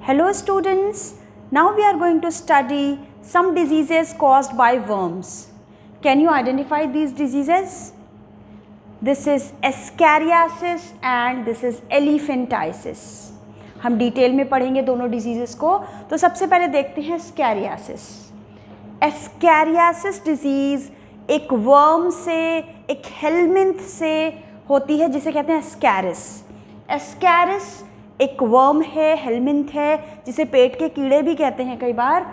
Hello students, now we are going to study some diseases caused by worms. Can you identify these diseases? This is Ascariasis and this is Elephantiasis. हम detail में पढ़ेंगे दोनों diseases को. तो सबसे पहले देखते हैं Ascariasis. Ascariasis डिजीज़ एक वर्म से, एक हेलमिंथ से होती है जिसे कहते हैं Ascaris. Ascaris एक वर्म है, हेलमिंथ है, जिसे पेट के कीड़े भी कहते हैं कई बार.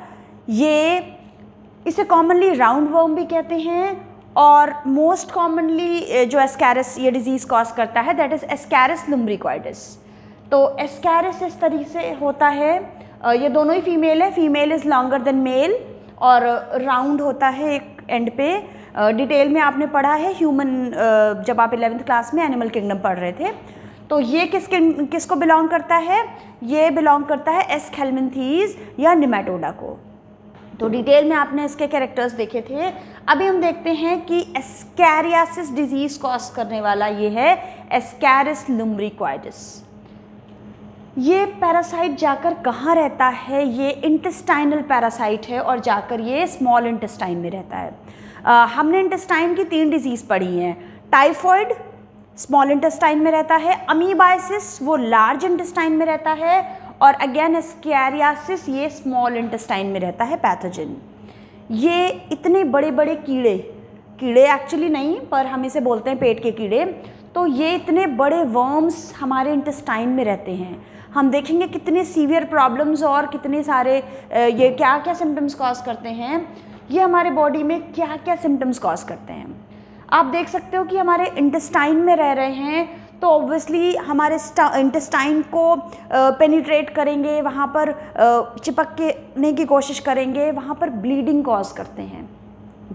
इसे कॉमनली राउंड वर्म भी कहते हैं और मोस्ट कॉमनली जो एस्कैरिस ये डिजीज़ कॉज करता है दैट इज़ एस्कैरिस लुम्ब्रिकॉइडिस. तो एस्कैरिस इस तरीके से होता है. ये दोनों ही फीमेल है. Female is longer than male और राउंड होता है एक एंड पे. डिटेल में आपने पढ़ा है ह्यूमन जब आप 11th क्लास में एनिमल किंगडम पढ़ रहे थे. तो ये किसको बिलोंग करता है? ये बिलोंग करता है एस्केल्मिंथीज या निमेटोडा को. तो डिटेल में आपने इसके कैरेक्टर्स देखे थे. अभी हम देखते हैं कि एस्कैरियासिस डिजीज़ कॉज करने वाला ये है एस्कैरिस लुम्ब्रिकॉइडिस. ये पैरासाइट जाकर कहाँ रहता है? ये इंटेस्टाइनल पैरासाइट है और जाकर ये स्मॉल इंटेस्टाइन में रहता है. हमने इंटेस्टाइन की 3 डिजीज़ पढ़ी हैं. टाइफॉइड स्मॉल इंटेस्टाइन में रहता है, अमीबाइसिस वो लार्ज इंटेस्टाइन में रहता है और अगेन एस्कैरियासिस ये स्मॉल इंटेस्टाइन में रहता है पैथोजन. ये इतने बड़े बड़े कीड़े एक्चुअली नहीं पर हम इसे बोलते हैं पेट के कीड़े. तो ये इतने बड़े वर्म्स हमारे इंटेस्टाइन में रहते हैं. हम देखेंगे कितने सीवियर प्रॉब्लम्स और कितने सारे ये क्या क्या सिम्टम्स कॉज करते हैं. ये हमारे बॉडी में क्या क्या सिम्टम्स कॉज करते हैं. आप देख सकते हो कि हमारे इंटेस्टाइन में रह रहे हैं तो ऑब्वियसली हमारे इंटेस्टाइन को पेनिट्रेट करेंगे, वहाँ पर चिपकने की कोशिश करेंगे, वहाँ पर ब्लीडिंग कॉज करते हैं.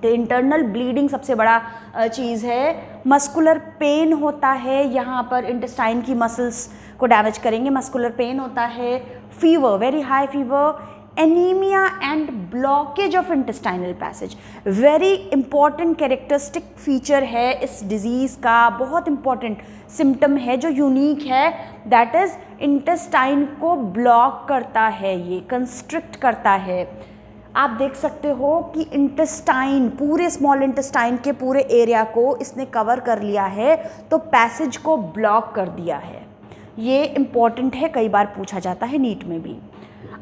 तो इंटरनल ब्लीडिंग सबसे बड़ा चीज़ है. मस्कुलर पेन होता है, यहाँ पर इंटेस्टाइन की मसल्स को डैमेज करेंगे, मस्कुलर पेन होता है. Fever, very high fever, anaemia and blockage of intestinal passage very important characteristic feature है इस डिज़ीज़ का. बहुत इंपॉर्टेंट सिम्टम है जो यूनिक है, दैट इज़ इंटेस्टाइन को ब्लॉक करता है, ये कंस्ट्रिक्ट करता है. आप देख सकते हो कि इंटेस्टाइन पूरे स्मॉल इंटेस्टाइन के पूरे एरिया को इसने कवर कर लिया है तो पैसेज को ब्लॉक कर दिया है. ये इम्पॉर्टेंट है, कई बार पूछा जाता है नीट में भी.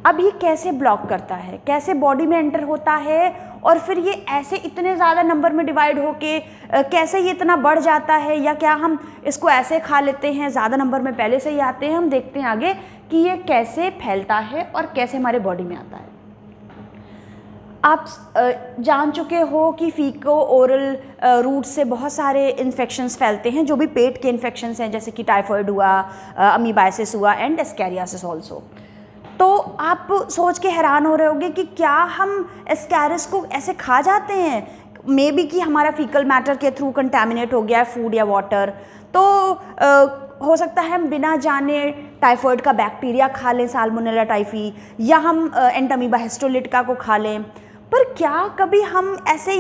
अब ये कैसे ब्लॉक करता है, कैसे बॉडी में एंटर होता है और फिर ये ऐसे इतने ज़्यादा नंबर में डिवाइड होके कैसे ये इतना बढ़ जाता है, या क्या हम इसको ऐसे खा लेते हैं, ज़्यादा नंबर में पहले से ही आते हैं. हम देखते हैं आगे कि ये कैसे फैलता है और कैसे हमारे बॉडी में आता है. आप जान चुके हो कि फीको ओरल रूट से बहुत सारे इन्फेक्शंस फैलते हैं जो भी पेट के इन्फेक्शंस हैं, जैसे कि टाइफॉइड हुआ, अमीबाइसिस हुआ एंड एस्कैरियासिस ऑल्सो. तो आप सोच के हैरान हो रहे होंगे कि क्या हम एस्कैरिस को ऐसे खा जाते हैं? मे बी कि हमारा फीकल मैटर के थ्रू कंटैमिनेट हो गया है फूड या वाटर. तो हो सकता है हम बिना जाने टाइफॉइड का बैक्टीरिया खा लें, साल्मोनेला टाइफी, या हम एंटमीबा हिस्टोलिटिका को खा लें. पर क्या कभी हम ऐसे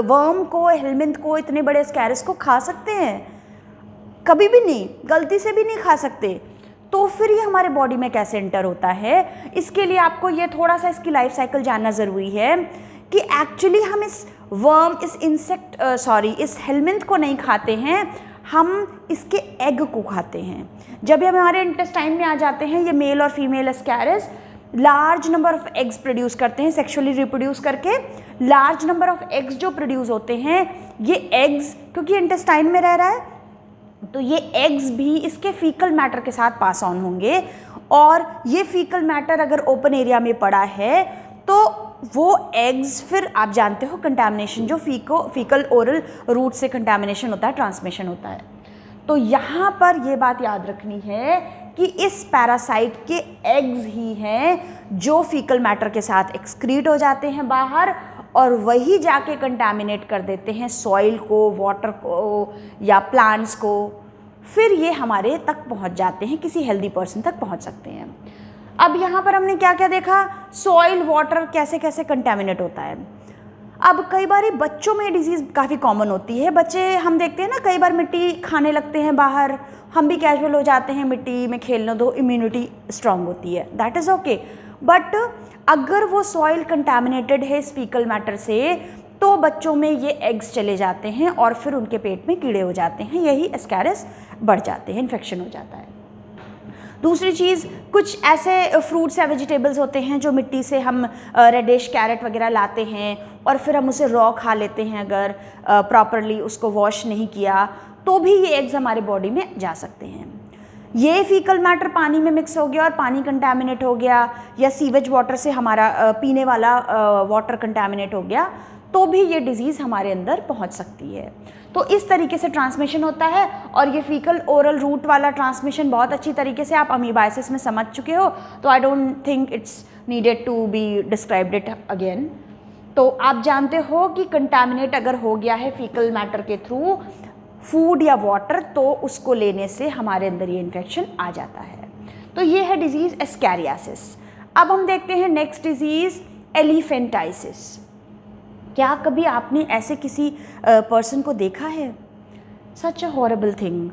वर्म को, हेलमिंथ को, इतने बड़े एस्कैरिस को खा सकते हैं? कभी भी नहीं, गलती से भी नहीं खा सकते. तो फिर ये हमारे बॉडी में कैसे एंटर होता है? इसके लिए आपको ये थोड़ा सा इसकी लाइफ साइकिल जानना ज़रूरी है कि एक्चुअली हम इस वर्म, इस हेलमिंथ को नहीं खाते हैं, हम इसके एग को खाते हैं. जब ये हमारे इंटेस्टाइन में आ जाते हैं, ये मेल और female Ascaris large number of eggs produce करते हैं, सेक्सुअली रिप्रोड्यूस करके. लार्ज नंबर ऑफ एग्स जो प्रोड्यूस होते हैं, ये एग्स क्योंकि इंटेस्टाइन में रह रहा है तो ये एग्स भी इसके फीकल मैटर के साथ पास ऑन होंगे. और ये फीकल मैटर अगर ओपन एरिया में पड़ा है तो वो एग्स फिर आप जानते हो कंटैमिनेशन, जो फीकल ओरल रूट से कंटैमिनेशन होता है, ट्रांसमिशन होता है. तो यहाँ पर ये बात याद रखनी है कि इस पैरासाइट के एग्स ही हैं जो फीकल मैटर के साथ एक्सक्रीट हो जाते हैं बाहर और वही जाके कंटैमिनेट कर देते हैं सॉइल को, वाटर को या प्लांट्स को. फिर ये हमारे तक पहुंच जाते हैं, किसी हेल्दी पर्सन तक पहुंच सकते हैं. अब यहाँ पर हमने क्या क्या देखा? सॉइल, वाटर कैसे कैसे कंटैमिनेट होता है. अब कई बार बच्चों में डिजीज़ काफ़ी कॉमन होती है। बच्चे हम देखते हैं ना, कई बार मिट्टी खाने लगते हैं बाहर, हम भी कैजुअल हो जाते हैं मिट्टी में खेलने, दो इम्यूनिटी स्ट्रांग होती है, दैट इज़ ओके। बट अगर वो सॉइल कंटामिनेटेड है इस फीकल मैटर से, तो बच्चों में ये एग्स चले जाते हैं और फिर उनके पेट में कीड़े हो जाते हैं, यही एस्कैरिस बढ़ जाते हैं, इन्फेक्शन हो जाता है। दूसरी चीज़, कुछ ऐसे फ्रूट्स या वेजिटेबल्स होते हैं जो मिट्टी से हम रेडिश कैरेट वगैरह लाते हैं और फिर हम उसे रॉ खा लेते हैं, अगर प्रॉपरली उसको वॉश नहीं किया तो भी ये एग्स हमारे बॉडी में जा सकते हैं। ये फीकल मैटर पानी में मिक्स हो गया और पानी कंटामिनेट हो गया, या सीवेज वाटर से हमारा पीने वाला वाटर कंटामिनेट हो गया, तो भी ये डिज़ीज़ हमारे अंदर पहुंच सकती है। तो इस तरीके से ट्रांसमिशन होता है। और ये फीकल ओरल रूट वाला ट्रांसमिशन बहुत अच्छी तरीके से आप अमीबाइसिस में समझ चुके हो, तो I don't think it's needed to be described it again. तो आप जानते हो कि कंटामिनेट अगर हो गया है फीकल मैटर के थ्रू फूड या वाटर, तो उसको लेने से हमारे अंदर ये इन्फेक्शन आ जाता है। तो ये है डिजीज़ एस्कैरियासिस। अब हम देखते हैं नेक्स्ट डिजीज़ एलिफेंटाइसिस। क्या कभी आपने ऐसे किसी पर्सन को देखा है, सच अ हॉरेबल थिंग,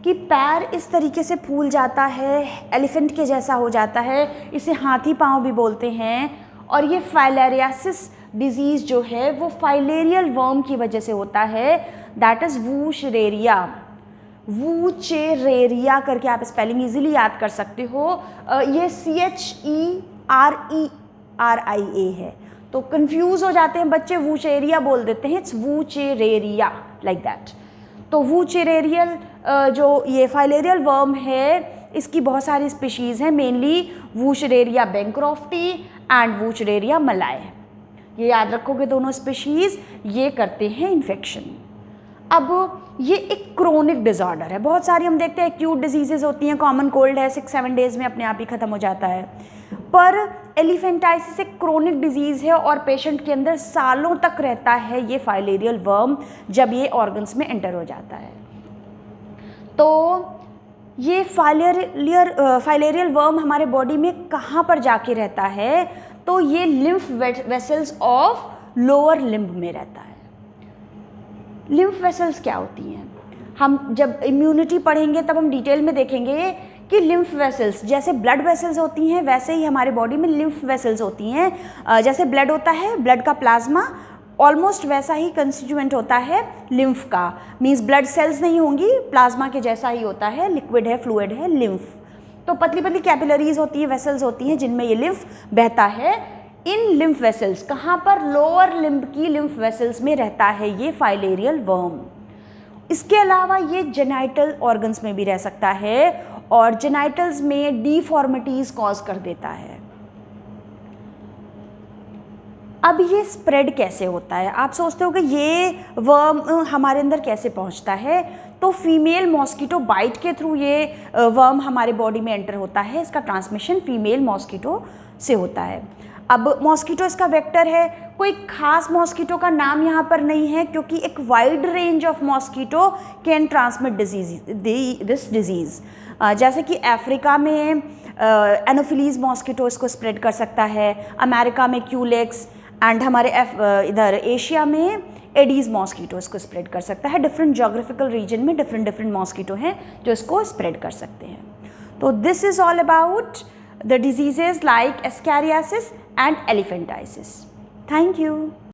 कि पैर इस तरीके से फूल जाता है, एलिफेंट के जैसा हो जाता है, इसे हाथी पाँव भी बोलते हैं। और ये फाइलेरियासिस डिजीज़ जो है वो फाइलेरियल वर्म की वजह से होता है, दैट इज़ वूचरेरिया। वूचेरेरिया करके आप स्पेलिंग इजीली याद कर सकते हो। ये CHERERIA है, तो कंफ्यूज हो जाते हैं बच्चे, वूचेरिया बोल देते हैं, इट्स वूचेरेरिया लाइक दैट। तो वूचेरेरियल जो ये फाइलेरियल वर्म है, इसकी बहुत सारी स्पीशीज़ हैं, मेनली वूचरेरिया बैंक्रॉफ्टी एंड वूचरेरिया मलाय। ये याद रखोगे दोनों स्पीशीज़, ये करते हैं इन्फेक्शन। अब ये एक क्रोनिक डिज़ॉर्डर है, बहुत सारी हम देखते हैं एक्यूट डिजीज़ेज होती हैं, कॉमन कोल्ड है 6-7 डेज़ में अपने आप ही ख़त्म हो जाता है, पर एलिफेंटाइसिस एक क्रोनिक डिजीज़ है और पेशेंट के अंदर सालों तक रहता है ये फाइलेरियल वर्म, जब ये ऑर्गन्स में एंटर हो जाता है। तो ये फाइलेरियल वर्म हमारे बॉडी में कहाँ पर जाके रहता है, तो ये lymph vessels of lower limb में रहता है। लिम्फ वेसल्स क्या होती हैं, हम जब इम्यूनिटी पढ़ेंगे तब हम डिटेल में देखेंगे कि लिम्फ वेसल्स जैसे ब्लड वेसल्स होती हैं, वैसे ही हमारे बॉडी में लिम्फ वेसल्स होती हैं। जैसे ब्लड होता है, ब्लड का प्लाज्मा ऑलमोस्ट वैसा ही कंस्टिट्यूएंट होता है लिम्फ का, मीन्स ब्लड सेल्स नहीं होंगी, प्लाज्मा के जैसा ही होता है, लिक्विड है, फ्लूइड है लिम्फ। तो पतली पतली कैपिलरीज होती हैं, वेसल्स होती हैं जिनमें ये लिम्फ बहता है। इन लिम्फ वेसल्स कहाँ पर, लोअर लिम्ब की लिम्फ वेसल्स में रहता है ये फाइलेरियल वर्म। इसके अलावा ये जेनाइटल ऑर्गन्स में भी रह सकता है और जेनाइटल्स में डिफॉर्मिटीज कॉज कर देता है। अब ये स्प्रेड कैसे होता है, आप सोचते हो कि ये वर्म हमारे अंदर कैसे पहुंचता है, तो फीमेल मॉस्किटो बाइट के थ्रू ये वर्म हमारे बॉडी में एंटर होता है। इसका ट्रांसमिशन फीमेल मॉस्किटो से होता है। अब मॉस्किटो इसका वेक्टर है, कोई खास मॉस्किटो का नाम यहाँ पर नहीं है, क्योंकि एक wide range of mosquito can transmit this disease. जैसे कि अफ्रीका में एनोफिलीज मॉस्किटो इसको स्प्रेड कर सकता है, अमेरिका में क्यूलेक्स, एंड हमारे इधर एशिया में एडीज़ मॉस्किटो इसको स्प्रेड कर सकता है। डिफरेंट जोग्राफिकल रीजन में डिफरेंट मॉस्किटो हैं जो इसको स्प्रेड कर सकते हैं। तो this is all about the diseases like Escherichiasis and elephantiasis. Thank you.